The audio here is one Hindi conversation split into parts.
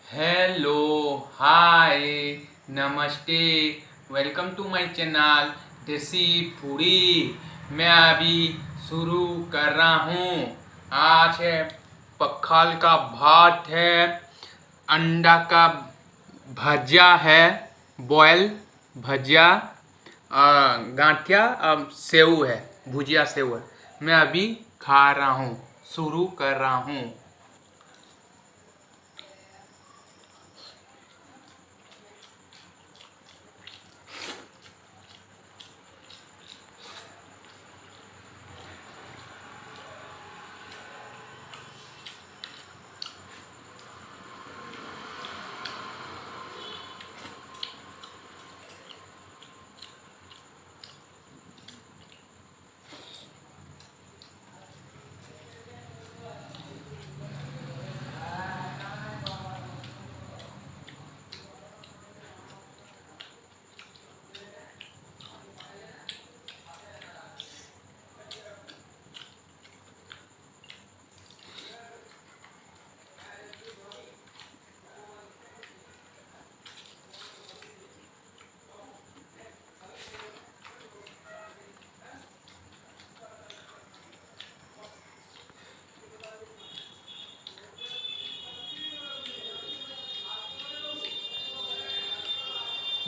हेलो, हाय, नमस्ते, वेलकम टू माय चैनल देसी फूडी। मैं अभी शुरू कर रहा हूँ। आज है पखाल का भात है, अंडा का भजिया है, बॉयल भजिया, गांठिया सेव है, भुजिया सेव है। मैं अभी खा रहा हूँ, शुरू कर रहा हूँ।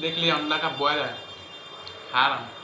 देख लिया अंडा का बॉयल है, खा रहा हूँ।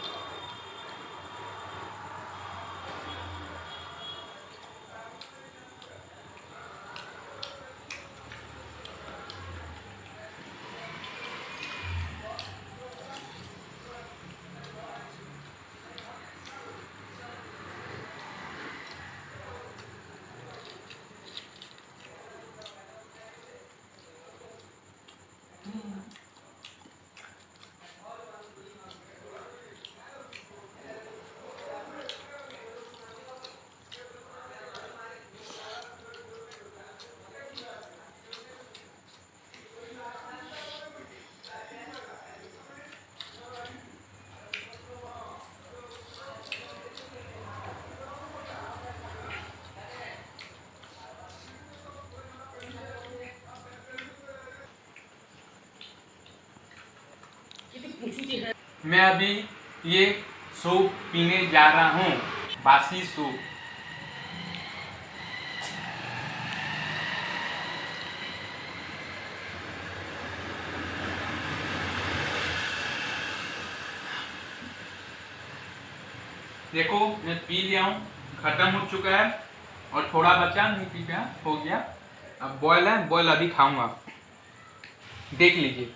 मैं अभी ये सूप पीने जा रहा हूँ, बासी सूप। देखो मैं पी लिया हूँ, खत्म हो चुका है और थोड़ा बचा, नहीं पी गया, हो गया। अब बॉयल है, बॉयल अभी खाऊंगा, देख लीजिए।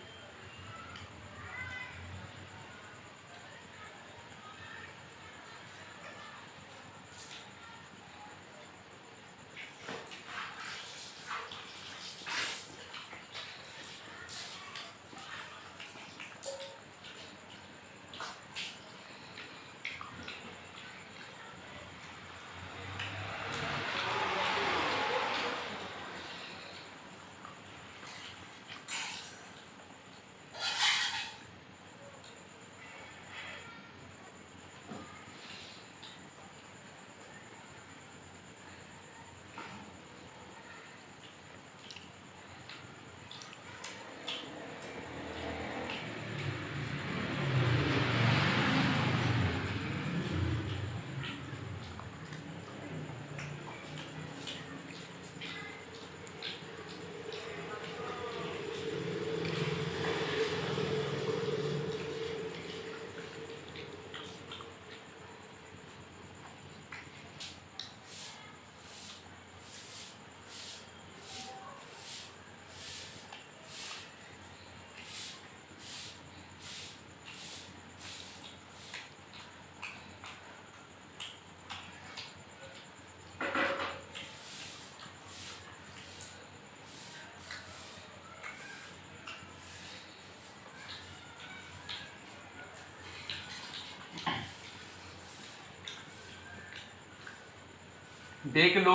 देख लो,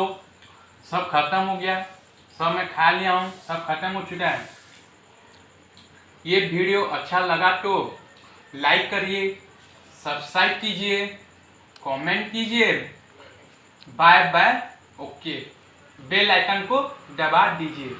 सब खत्म हो गया, सब मैं खा लिया हूँ, सब खत्म हो चुका है। ये वीडियो अच्छा लगा तो लाइक करिए, सब्सक्राइब कीजिए, कमेंट कीजिए। Bye bye, okay. Bell icon को दबा दीजिए।